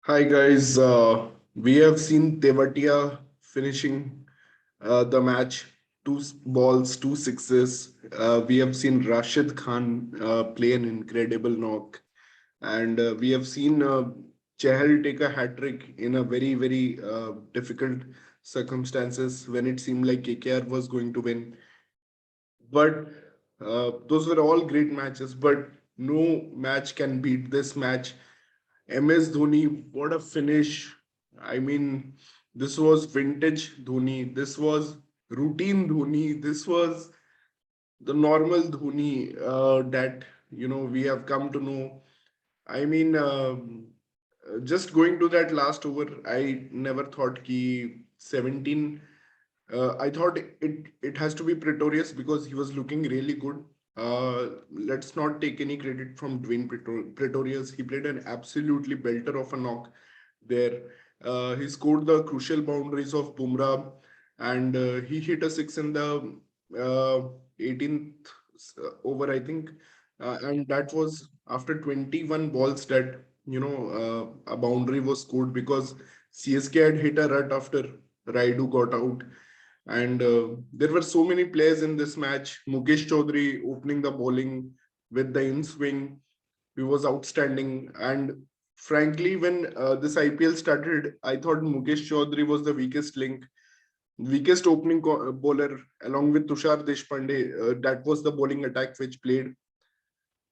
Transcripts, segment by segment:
Hi guys, we have seen Tewatia finishing the match, balls, two sixes. We have seen Rashid Khan play an incredible knock, and we have seen Chahal take a hat trick in a very difficult circumstances when it seemed like KKR was going to win. But those were all great matches, but no match can beat this match. MS Dhoni, what a finish. I mean, this was vintage Dhoni. This was routine Dhoni. This was the normal Dhoni that, we have come to know. I mean, just going to that last over, I never thought ki 17. I thought it has to be Pretorius because he was looking really good. Let's not take any credit from Dwayne Pretorius. He played an absolutely belter of a knock there. He scored the crucial boundaries of Bumrah, and he hit a six in the 18th over, I think, and that was after 21 balls that a boundary was scored because CSK had hit a rut after Raidu got out. And there were so many players in this match. Mukesh Chaudhary opening the bowling with the in swing. He was outstanding. And frankly, when this IPL started, I thought Mukesh Chaudhary was the weakest link, weakest opening bowler, along with Tushar Deshpande. That was the bowling attack which played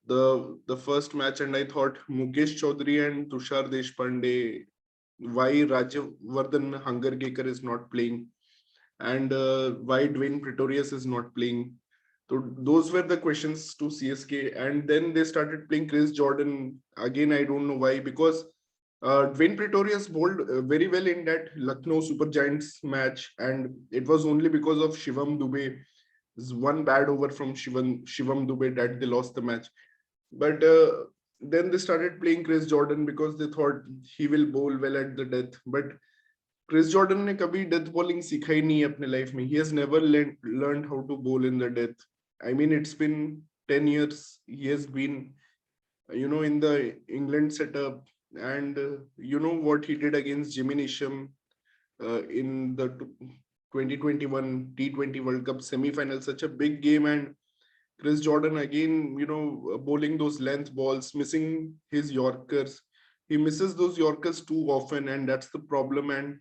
the first match, and I thought Mukesh Chaudhary and Tushar Deshpande, why Rajavardhan Hangargekar is not playing, and why Dwayne Pretorius is not playing. So those were the questions to CSK, and then they started playing Chris Jordan again. I don't know why, because Dwayne Pretorius bowled very well in that Lucknow Super Giants match, and it was only because of Shivam Dubey, one bad over from Shivam Dubey, that they lost the match. But then they started playing Chris Jordan because they thought he will bowl well at the death. But Chris Jordan ने कभी death bowling सीखा ही नहीं अपने life में. He has never learned how to bowl in the death. I mean, it's been 10 years. He has been, in the England setup. And you know what he did against Jimmy Neesham in the 2021 T20 World Cup semi-final. Such a big game, and Chris Jordan again, bowling those length balls, missing his Yorkers. He misses those Yorkers too often, and that's the problem. And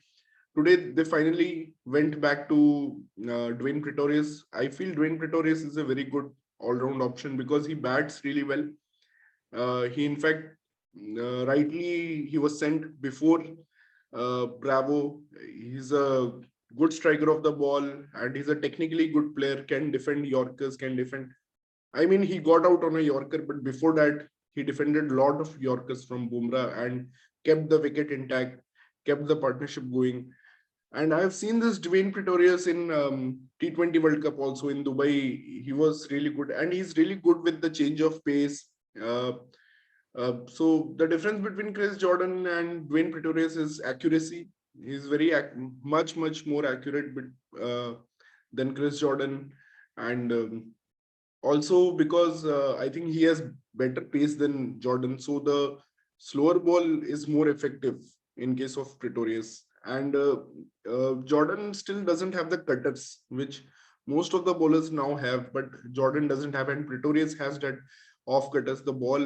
today they finally went back to Dwayne Pretorius. I feel Dwayne Pretorius is a very good all-round option because he bats really well. He, in fact, rightly he was sent before Bravo. He's a good striker of the ball, and he's a technically good player. Can defend Yorkers, can defend. I mean, he got out on a Yorker, but before that, he defended a lot of Yorkers from Bumrah and kept the wicket intact, kept the partnership going. And I've seen this Dwayne Pretorius in T20 World Cup also in Dubai. He was really good, and he's really good with the change of pace. Uh, so the difference between Chris Jordan and Dwayne Pretorius is accuracy. He's very much more accurate than Chris Jordan, and also because I think he has better pace than Jordan. So the slower ball is more effective in case of Pretorius. And Jordan still doesn't have the cutters, which most of the bowlers now have, but Jordan doesn't have. And Pretorius has that off cutters. The ball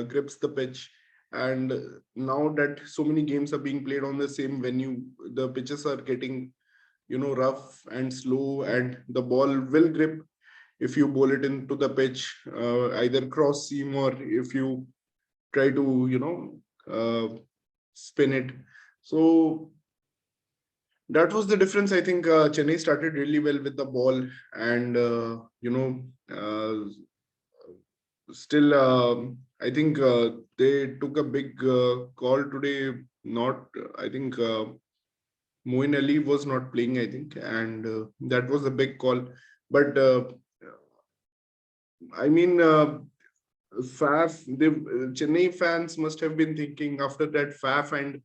grips the pitch. And now that so many games are being played on the same venue, the pitches are getting, rough and slow, and the ball will grip if you bowl it into the pitch, either cross seam, or if you try to, spin it. So that was the difference. I think Chennai started really well with the ball, and still, I think they took a big call today. Not, I think Moin Ali was not playing, I think, and that was a big call. But I mean, Chennai fans must have been thinking after that Faf and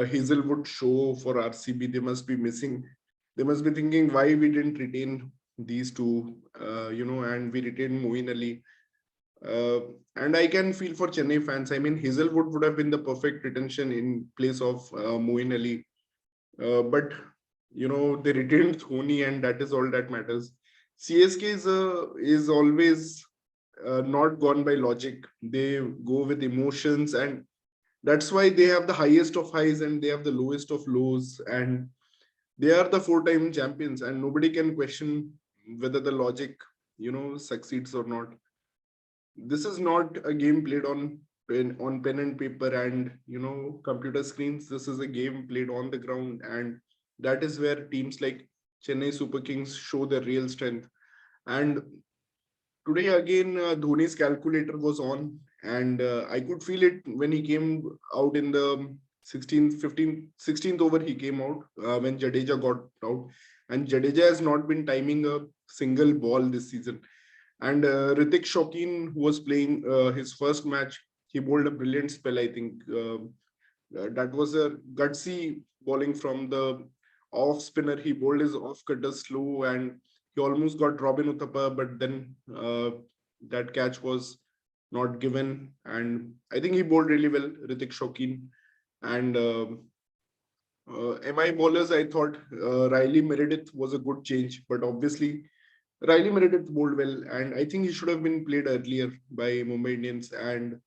Hazelwood show for RCB, they must be missing. They must be thinking why we didn't retain these two, and we retained Moeen Ali. Uh, and I can feel for Chennai fans. I mean, Hazelwood would have been the perfect retention in place of Moeen Ali. But they retained Dhoni, and that is all that matters. CSK is always not gone by logic. They go with emotions, and that's why they have the highest of highs and they have the lowest of lows. And they are the four-time champions, and nobody can question whether the logic, succeeds or not. This is not a game played on pen and paper and computer screens. This is a game played on the ground, and that is where teams like Chennai Super Kings show their real strength. And today again, Dhoni's calculator was on, and I could feel it when he came out in the 16th, 15th, 16th over. He came out when Jadeja got out, and Jadeja has not been timing a single ball this season. And Ritik Shokeen, who was playing his first match, he bowled a brilliant spell, I think. That was a gutsy bowling from the off spinner. He bowled his off cutter slow, and he almost got Robin Uthappa, but then that catch was not given. And I think he bowled really well, Ritik Shokeen. And MI bowlers, I thought Riley Meredith was a good change, but obviously Riley Meredith bowled well, and I think he should have been played earlier by Mumbai Indians. And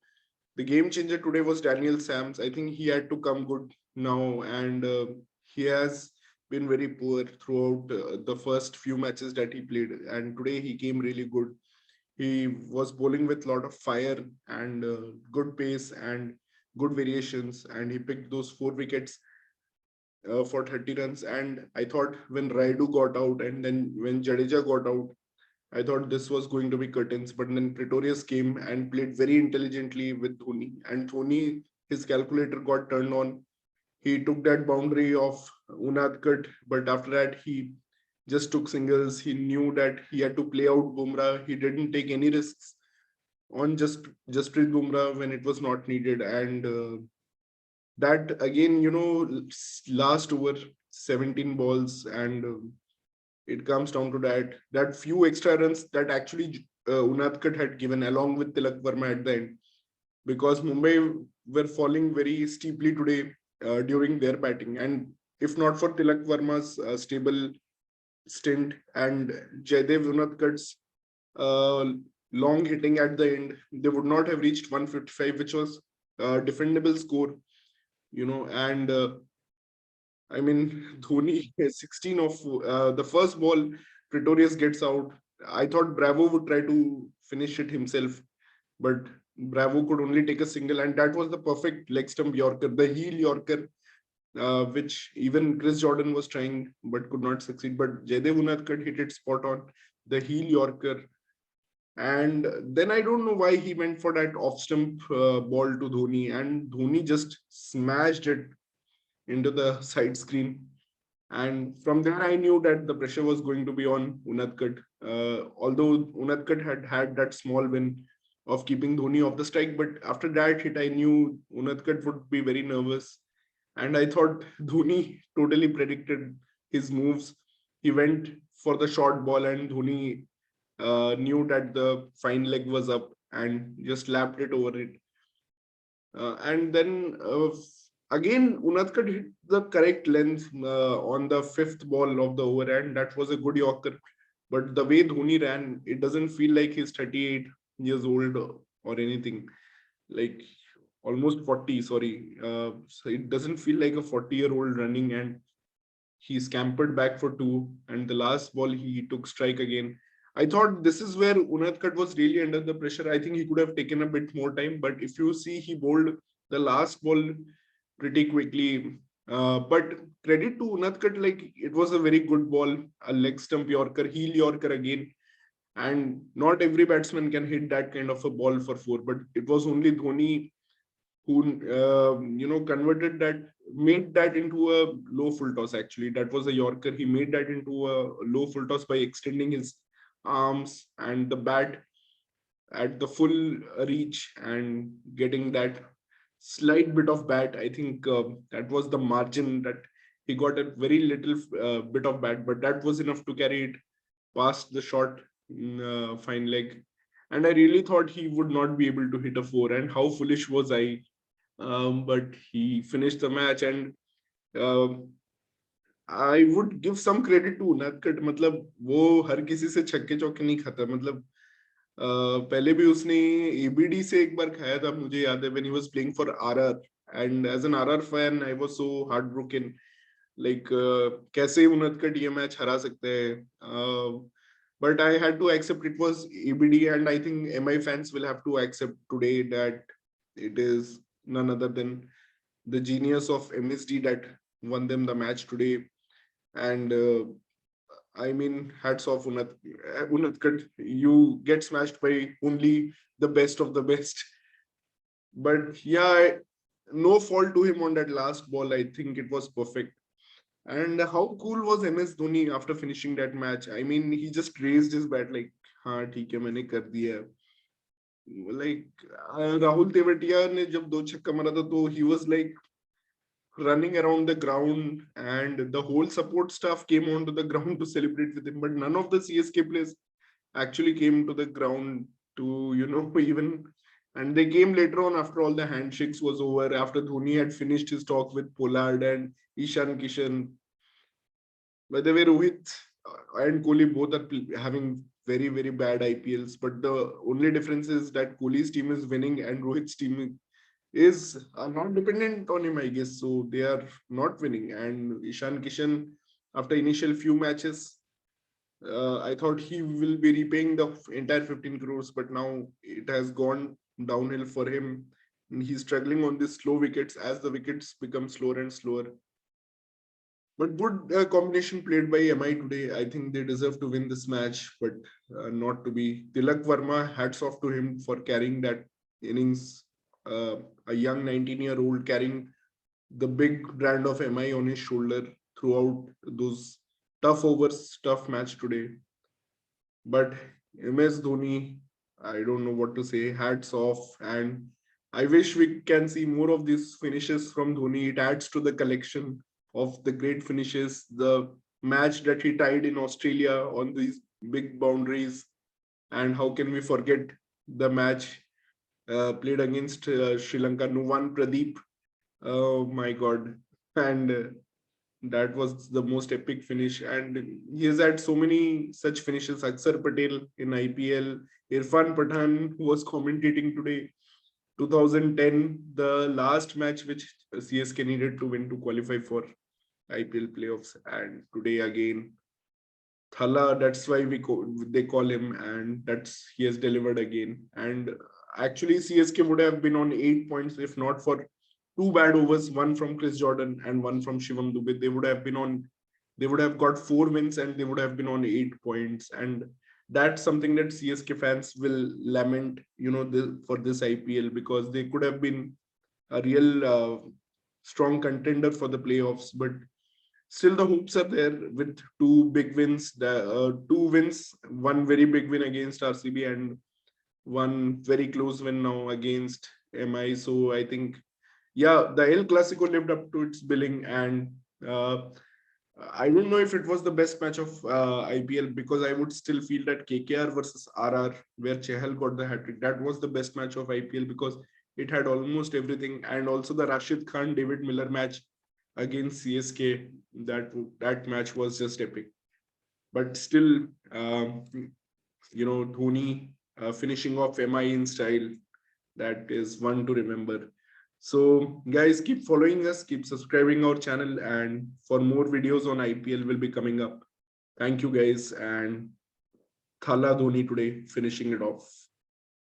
the game changer today was Daniel Sams. I think he had to come good now, and he has been very poor throughout the first few matches that he played. And today he came really good. He was bowling with a lot of fire and good pace and good variations, and he picked those 4 wickets for 30 runs. And I thought when Raidu got out and then when Jadeja got out, I thought this was going to be curtains. But then Pretorius came and played very intelligently with Dhoni. And Dhoni, his calculator got turned on. He took that boundary of Unadkat, but after that, he just took singles. He knew that he had to play out Bumrah. He didn't take any risks on Jasprit Bumrah when it was not needed. And that again, last over 17 balls, and it comes down to that few extra runs that actually Unadkat had given along with Tilak Verma at the end, because Mumbai were falling very steeply today during their batting. And if not for Tilak Verma's stable stint and Jaidev Unadkat's uh, long hitting at the end, they would not have reached 155, which was a defendable score, and I mean, Dhoni 16 of the first ball, Pretorius gets out. I thought Bravo would try to finish it himself, but Bravo could only take a single, and that was the perfect leg stump Yorker, the heel Yorker, which even Chris Jordan was trying but could not succeed. But Jaidev Unadkat hit it spot on, the heel Yorker. And then I don't know why he went for that off stump ball to Dhoni, and Dhoni just smashed it into the side screen. And from there, I knew that the pressure was going to be on Unadkat. Although Unadkat had had that small win of keeping Dhoni off the strike, but after that hit, I knew Unadkat would be very nervous. And I thought Dhoni totally predicted his moves. He went for the short ball, and Dhoni knew that the fine leg was up and just lapped it over it. And then again, Unadkat hit the correct length on the fifth ball of the over, and that was a good Yorker. But the way Dhoni ran, it doesn't feel like he's 38 years old or anything. Like almost 40, sorry. So it doesn't feel like a 40-year-old running, and he scampered back for two. And the last ball, he took strike again. I thought this is where Unadkat was really under the pressure. I think he could have taken a bit more time, but if you see, he bowled the last ball pretty quickly. But credit to Unadkat, like it was a very good ball, a leg stump Yorker, heel Yorker again. And not every batsman can hit that kind of a ball for four, but it was only Dhoni who converted that, made that into a low full toss. Actually, that was a Yorker. He made that into a low full toss by extending his arms and the bat at the full reach and getting that slight bit of bat. I think that was the margin that he got a very little bit of bat, but that was enough to carry it past the short fine leg. and I really thought he would not be able to hit a four. And how foolish was I? But he finished the match, and um I would give some credit to Unadkat. मतलब वो हर किसी से छक्के चौके नहीं खाता. मतलब पहले भी उसने एबीडी से एक बार खाया था, मुझे याद है, when he was playing for RR. And as an RR fan, I was so heartbroken. Like कैसे उनादकट ये मैच हरा सकते हैं. But I had to accept it was EBD, and I think MI fans will have to accept today that it is none other than the genius of MSD that won them the match today. And I mean, hats off, Unatkar. You get smashed by only the best of the best. But yeah, no fault to him on that last ball. I think it was perfect. And how cool was MS Dhoni after finishing that match? I mean, he just raised his bat like, हाँ ठीक है मैंने कर दिया. Like Rahul Tewatia ने जब दो छक्का मारा था तो he was like running around the ground, and the whole support staff came onto the ground to celebrate with him. But none of the CSK players actually came to the ground to, even. And they came later on after all the handshakes was over, after Dhoni had finished his talk with Pollard and Ishan Kishan. By the way, Rohit and Kohli both are having very, very bad IPLs. But the only difference is that Kohli's team is winning and Rohit's team is not dependent on him, I guess. So they are not winning. And Ishan Kishan, after initial few matches, I thought he will be repaying the entire 15 crores, but now it has gone downhill for him. And he's struggling on these slow wickets as the wickets become slower and slower. But good combination played by MI today. I think they deserve to win this match, but not to be. Tilak Verma, hats off to him for carrying that innings. A young 19-year-old carrying the big brand of MI on his shoulder throughout those tough overs, tough match today. But MS Dhoni, I don't know what to say. Hats off, and I wish we can see more of these finishes from Dhoni. It adds to the collection of the great finishes. The match that he tied in Australia on these big boundaries, and how can we forget the match played against Sri Lanka? Nuwan Pradeep. Oh my God! And that was the most epic finish. And he has had so many such finishes. Aksar Patel in IPL, Irfan Pathan, who was commentating today, 2010, the last match which CSK needed to win to qualify for IPL playoffs. And today again, Thala, that's why they call him, and that's he has delivered again. And actually, CSK would have been on 8 points if not for two bad overs, one from Chris Jordan and one from Shivam Dubey. They would have got 4 wins and they would have been on 8 points. And that's something that CSK fans will lament, for this IPL, because they could have been a real strong contender for the playoffs. But still the hopes are there with two big wins, two wins, one very big win against RCB and one very close win now against MI. So I think, yeah, the El Clasico lived up to its billing. And I don't know if it was the best match of IPL, because I would still feel that KKR versus RR, where Chehal got the hat trick, that was the best match of IPL, because it had almost everything. And also the Rashid Khan David Miller match against CSK, that match was just epic. But still, Dhoni finishing off MI in style, that is one to remember. So guys, keep following us, keep subscribing our channel, and for more videos on IPL will be coming up. Thank you guys, and Thala Dhoni today finishing it off.